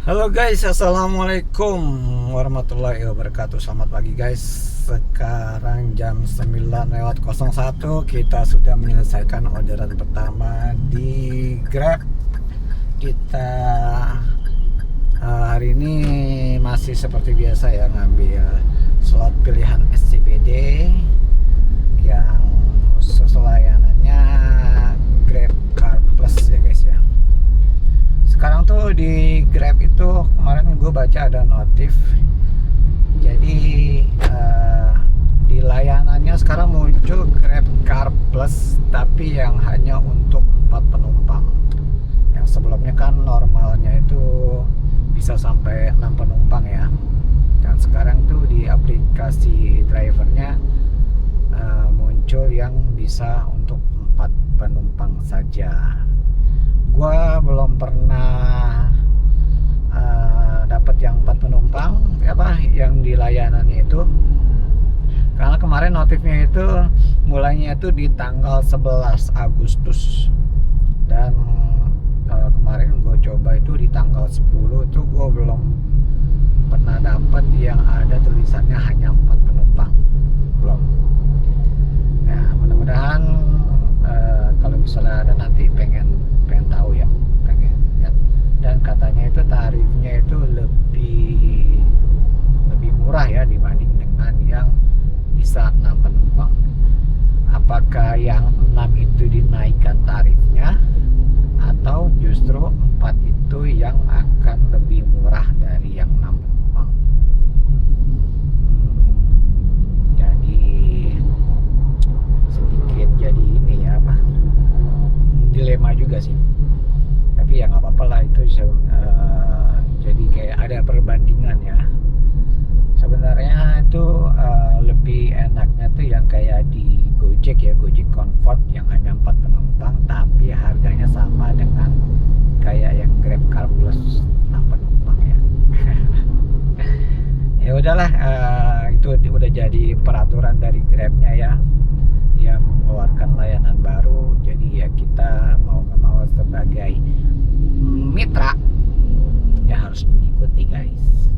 Halo guys, assalamualaikum warahmatullahi wabarakatuh. Selamat pagi guys. Sekarang jam 9:01. Kita sudah menyelesaikan orderan pertama di Grab. Kita hari ini masih seperti biasa ya, ngambil slot pilihan SCBD yang khusus layanannya Grab Car Plus ya guys ya. Sekarang tuh di Grab itu kemarin gue baca ada notif, jadi di layanannya sekarang muncul Grab Car Plus tapi yang hanya untuk 4 penumpang. Yang sebelumnya kan normalnya itu bisa sampai 6 penumpang ya. Dan sekarang tuh di aplikasi drivernya muncul yang bisa untuk 4 penumpang saja. Gua belum pernah dapat yang 4 penumpang yang di layanannya itu, karena kemarin notifnya itu mulainya itu di tanggal 11 Agustus dan kemarin gue coba itu di tanggal 10 itu gue belum pernah dapat yang ada tulisannya hanya 4 penumpang, belum. Nah mudah-mudahan kalau misalnya ada nanti pengen tahu ya, pengen lihat. Dan katanya itu tarifnya itu lebih murah ya dibanding dengan yang bisa 6 penumpang. Apakah yang 6 itu dinaikkan tarifnya atau justru 4 itu yang akan lebih murah dari yang 6 penumpang? Jadi sedikit jadi ini ya dilema juga sih, tapi ya nggak apa-apa lah itu. Jadi kayak ada perbandingan ya. Sebenarnya itu lebih enaknya tuh yang kayak di Gojek ya, Gojek Comfort yang hanya 4 penumpang tapi harganya sama dengan kayak yang Grab Car Plus 6 penumpang ya. Ya udahlah, itu udah jadi peraturan dari Grabnya ya. Dia mengeluarkan layanan baru, jadi ya kita mau nggak mau sebagai mitra ya harus mengikuti guys.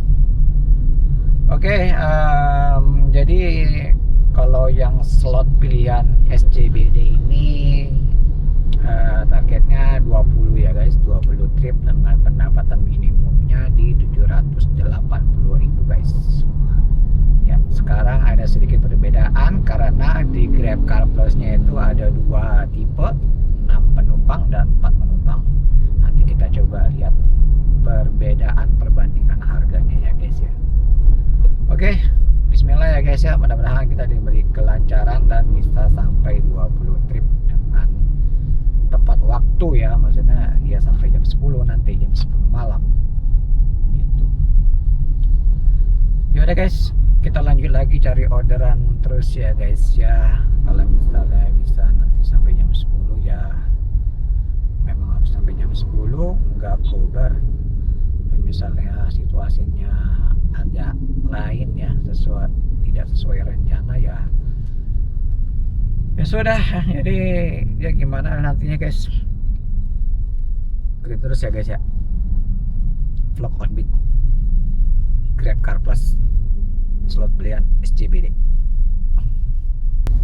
Oke, jadi kalau yang slot pilihan SCBD ini targetnya 20 ya guys, 20 trip dengan pendapatan minimumnya di 780.000 guys. Ya, sekarang ada sedikit perbedaan karena di Grab Car Plus-nya itu ada 2 tipe, 6 penumpang dan 4 penumpang. Nanti kita coba lihat perbedaan perbandingan harganya ya guys ya. Oke, bismillah ya guys ya, mudah-mudahan kita diberi kelancaran dan bisa sampai 20 trip dengan tepat waktu ya, maksudnya ya sampai jam 10 nanti, jam 10 malam gitu. Yaudah guys, kita lanjut lagi cari orderan terus ya guys ya. Kalau misalnya bisa nanti sampai jam 10 ya memang harus sampai jam 10, nggak cover. Misalnya situasinya agak lain ya, tidak sesuai rencana ya sudah. Jadi ya gimana nantinya guys, gitu terus ya guys ya, vlog on beat Grab Car Plus slot pilihan SCBD.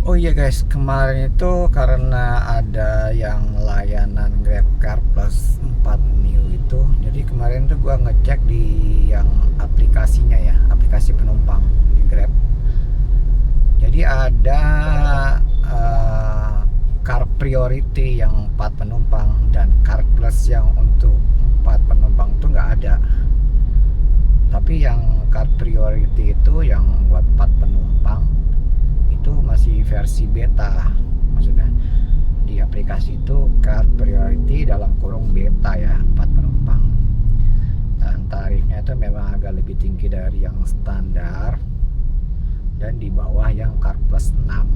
Oh iya guys, kemarin itu karena ada yang layanan Grab Car Plus 4 new itu, jadi kemarin tuh gua ngecek di yang aplikasinya ya, aplikasi penumpang di Grab. Jadi ada Car Priority yang 4 penumpang dan Car Plus yang untuk 4 penumpang tuh nggak ada. Tapi yang Car Priority itu yang buat 4 penumpang itu masih versi beta, maksudnya di aplikasi itu Car Priority dalam kurung beta ya, 4 penumpang. Dan tarifnya itu memang agak lebih tinggi dari yang standar dan di bawah yang Car Plus 6.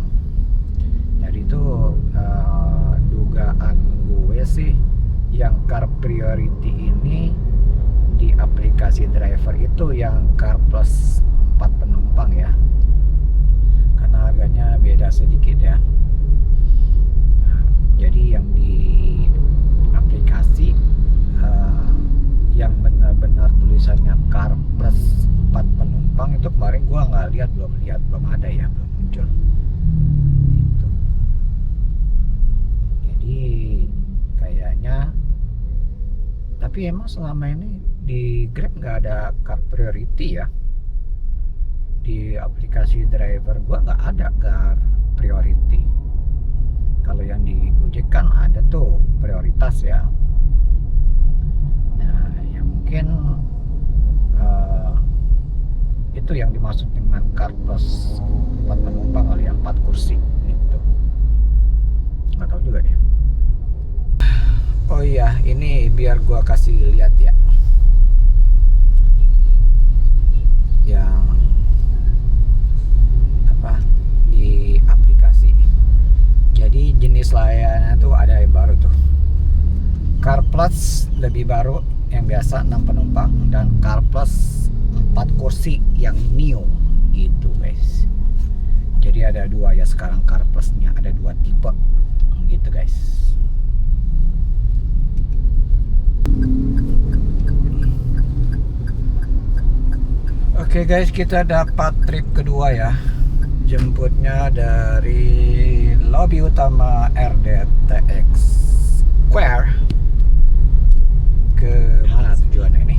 Jadi itu dugaan gue sih yang Car Priority ini di aplikasi driver itu yang Car Plus 4 penumpang ya, karena harganya beda sedikit ya. Jadi yang di aplikasi yang benar-benar lihat belum ada ya, belum muncul gitu. Jadi kayaknya, tapi emang selama ini di Grab nggak ada car priority ya. Di aplikasi driver gua nggak ada car priority. Kalau yang di Gojek kan ada tuh prioritas ya. Nah, yang mungkin itu yang dimaksud dengan car plus 4 penumpang kali ya, 4 kursi gitu. Nggak tahu juga deh. Oh iya, ini biar gua kasih lihat ya, yang apa di aplikasi. Jadi jenis layanannya tuh ada yang baru tuh. Car Plus lebih baru yang biasa 6 penumpang, dan Car Plus 4 kursi yang new gitu guys. Jadi ada dua ya sekarang Car Plusnya, ada dua tipe gitu guys. Oke guys, kita dapat trip kedua ya. Jemputnya dari lobi utama RDTX Square. Ke mana tujuannya ini?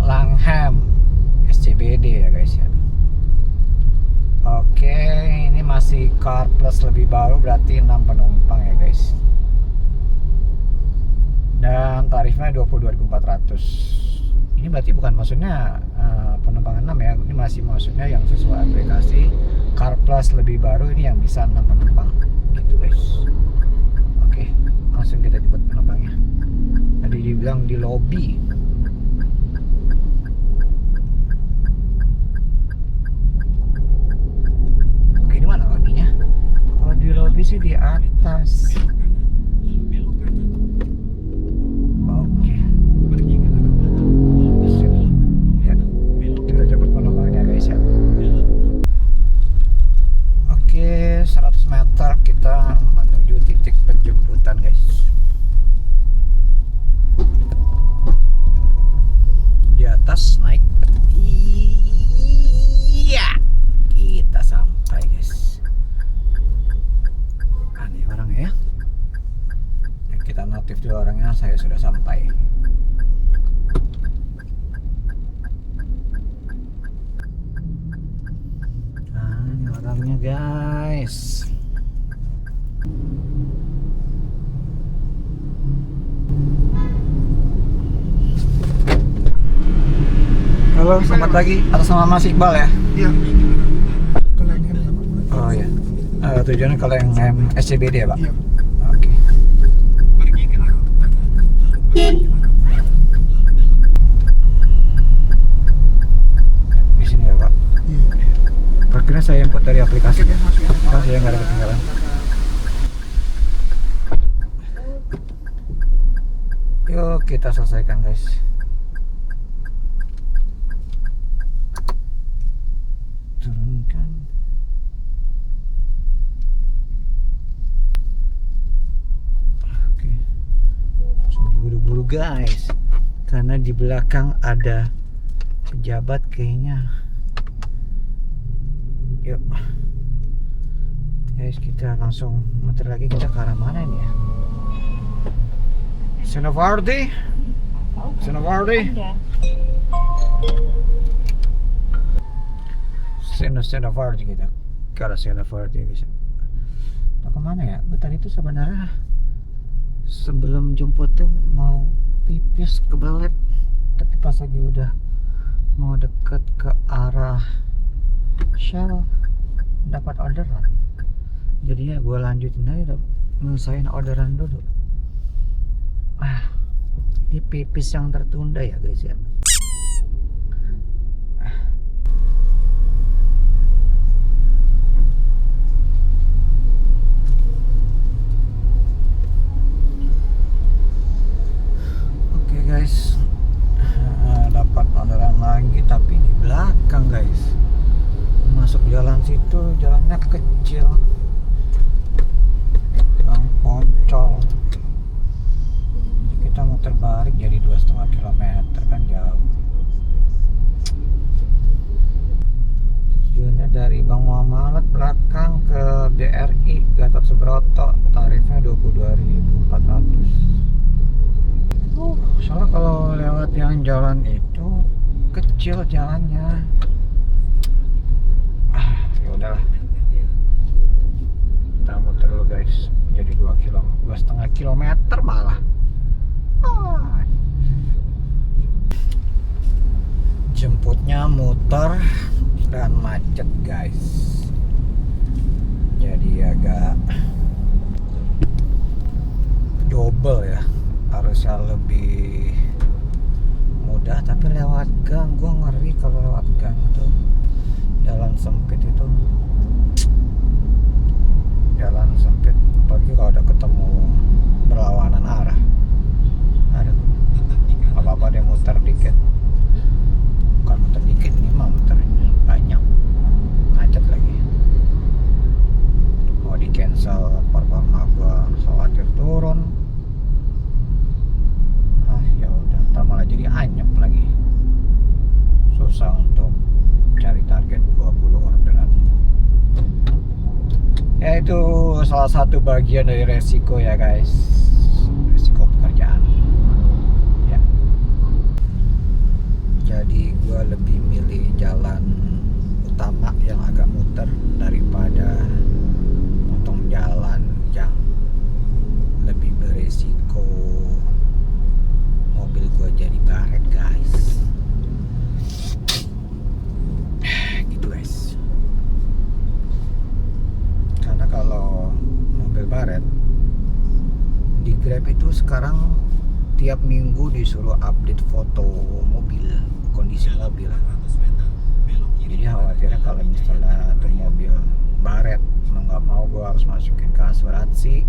Langham SCBD ya guys ya. Oke, ini masih Car Plus lebih baru, berarti 6 penumpang ya guys. Dan tarifnya 22.400. Ini berarti bukan maksudnya penumpang 6 ya. Ini masih maksudnya yang sesuai aplikasi Car Plus lebih baru, ini yang bisa 6 penumpang gitu guys. Oke, langsung kita jemput penumpangnya. Tadi dibilang di lobi. Oke, di mana lobinya? Kalau di lobi sih di atas. Oke. Ya, kita jemput penumpangnya guys ya. Oke, 100 meter kita menuju titik penjemputan guys. Di atas naik. Iya, kita sampai guys. Aneh orangnya ya. Kita notif dulu orangnya, saya sudah sampai. Nah, ini orangnya guys. Halo, selamat pagi. Atas nama Mas Iqbal ya? Iya. Kalau yang M. Oh iya. Tujuannya kalau yang SCBD ya Pak? Iya. Oke. Di sini ya Pak? Iya. Parkirnya saya input dari aplikasi. Oke, masuk ya. Kan saya nggak ada ketinggalan. Yuk kita selesaikan guys. Turunkan. Oke. Langsung diburu-buru guys, karena di belakang ada pejabat kayaknya. Yuk guys, kita langsung muter lagi. Kita ke arah mana ini ya? Senovardi. Senovardi kita ke arah Senovardi guys. Mau kemana ya? Gue tadi tuh sebenarnya sebelum jemput tuh mau pipis kebelet, tapi pas lagi udah mau deket ke arah Shell dapat orderan, jadinya gue lanjutin aja, nyelesain orderan dulu. Ini pipis yang tertunda ya guys ya. Oke guys, dapat orderan lagi tapi di belakang guys. Masuk jalan situ, jalannya kecil, yang poncol. Jadi kita muter balik jadi 2,5 km kan jauh. Tujuannya dari Bang Muhammad belakang ke BRI Gatot Subroto, tarifnya 22.400. Soalnya kalau lewat yang jalan itu kecil jalannya. Ya udahlah. Kita muter dulu guys. Jadi 2,5 kilometer malah. Jemputnya muter dan macet guys. Jadi agak double ya. Harusnya lebih mudah, tapi lewat gang gue ngeri kalau lewat gang tuh. Jalan sempit itu, jalan sempit apalagi kalau ada ketemu berlawanan arah. Aduh, apa-apa dia muter dikit, bukan muter dikit, ini mah muternya banyak, macet lagi. Mau di cancel performa gua khawatir turun. Ya udah, ntar malah jadi anyep lagi, susah untuk cari target 20 orderan. Ya itu salah satu bagian dari resiko ya guys, resiko pekerjaan ya. Jadi gue lebih milih jalan utama yang agak muter daripada potong jalan yang lebih beresiko mobil gue jadi baret guys. Gitu guys. Karena kalau mobil baret di Grab itu sekarang tiap minggu disuruh update foto mobil, kondisi mobil. Jadi khawatirnya kalau misalnya tuh mobil baret, mau nggak mau gue harus masukin ke asuransi,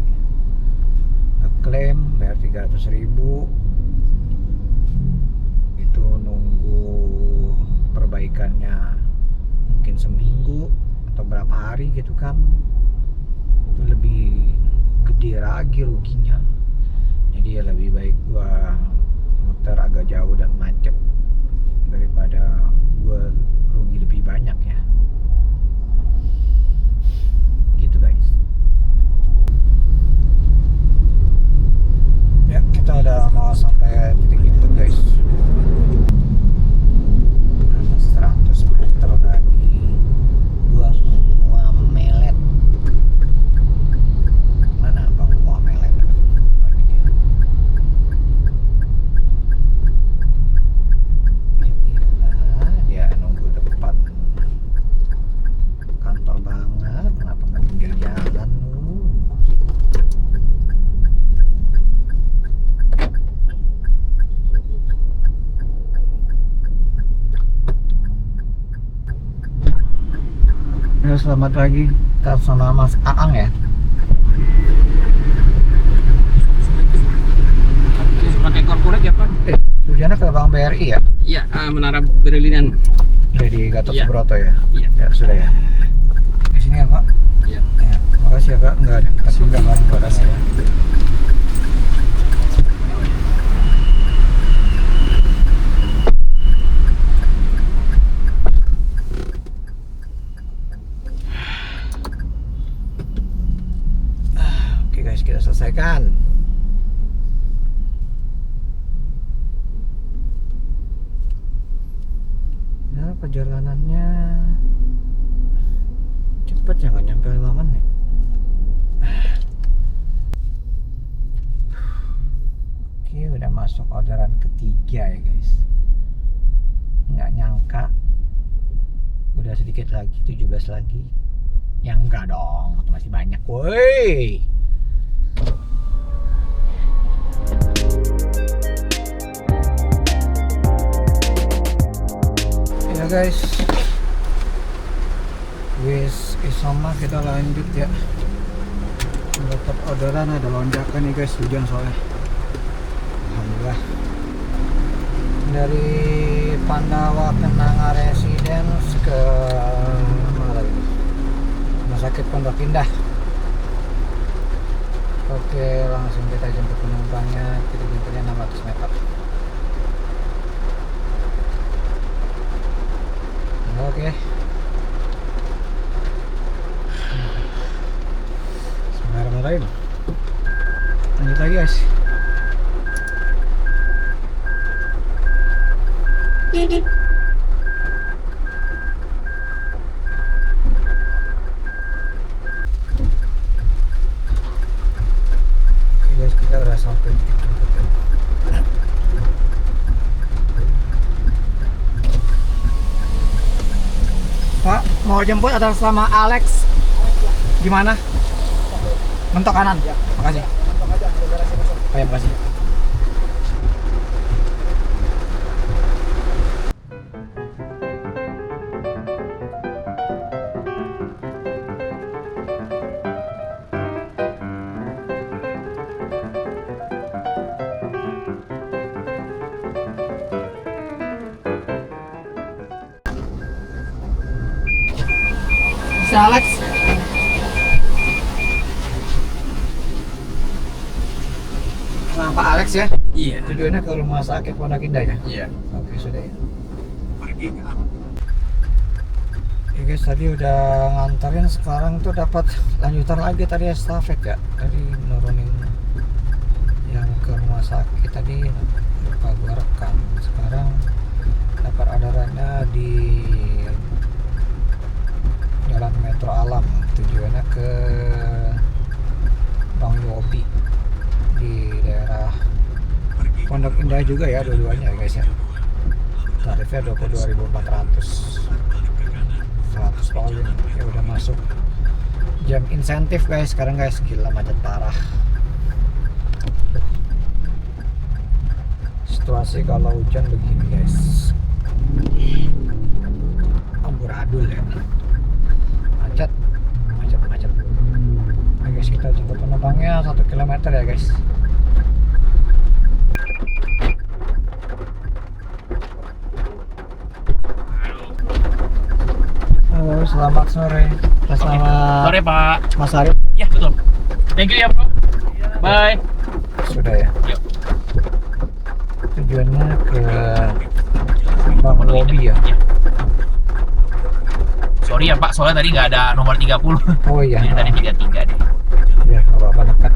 ngeklaim bayar 300.000, itu nunggu perbaikannya mungkin seminggu atau berapa hari gitu kan, itu lebih gede lagi ruginya. Jadi ya lebih baik gua muter agak jauh dan macet daripada gua rugi lebih banyak ya. Gitu guys. Ya, kita udah mau sampai titik input guys. 100 meter lagi, Bang Muamelet. Mana Bang Muamelet? Dia nunggu depan kantor banget, kenapa nggak pinggir jalan lu? Ya, selamat pagi, kita sama Mas Aang ya. Pakai korporat ya Pak? Tujuannya ke Bank BRI ya? Iya, Menara Berlian. Dari Gatot Iya. Subroto ya? Iya. Ya sudah ya. Di sini ya Pak. Iya. Ya, makasih ya Kak. Nggak ada yang tapi nggak bareng ya. Oke guys, kita selesaikan. Ya, perjalanannya cepet ya, nggak nyampe 5 menit. Oke, udah masuk orderan ketiga ya guys. Nggak nyangka udah sedikit lagi, 17 lagi. Ya enggak dong, itu masih banyak woi. Ya guys, wis sama kita lanjut ya. Dapat orderan, ada lonjakan nih guys, hujan soalnya. Alhamdulillah. Dari Pandawa Kenanga Residence ke mana lagi? Rumah sakit Pondok Indah. Oke, langsung kita jemput penumpangnya. Kita jemputnya 600 meter. Oke guys, kita udah sampai di tempat ya. Pak, mau jemput atas nama Alex. Gimana? Mentok kanan. Makasih. Oh ya, makasih. Si Alex. Nah, Pak Alex ya? Iya. Tujuannya ke rumah sakit Pondok Indah ya? Iya. Oke, sudah ya. Ya guys, tadi udah nganterin, sekarang tuh dapat lanjutan lagi tadi estafet ya. Tadi nurunin yang ke rumah sakit tadi lupa gua rekam. Sekarang dapat orderannya di Jalan Metro Alam, tujuannya ke Bang Yobi di daerah Pondok Indah juga ya, dua-duanya ya guys ya. Tarifnya 22.400, 100 poin ya, udah masuk jam insentif guys sekarang guys. Gila macet parah. Situasi kalau hujan begini guys, amburadul ya, macet. Nah guys, kita jemput penumpangnya 1 km ya guys. Halo, selamat sore. Atas nama Sore Pak. Mas Arif. Ya betul. Thank you ya Bro. Bye. Sudah ya. Yuk. Tujuannya ke Bang Yobi ya. Iya. Sorry ya Pak, soalnya tadi nggak ada nomor 30. Oh iya. Jadi tadi 33 deh. Ya, nggak apa-apa, dekat.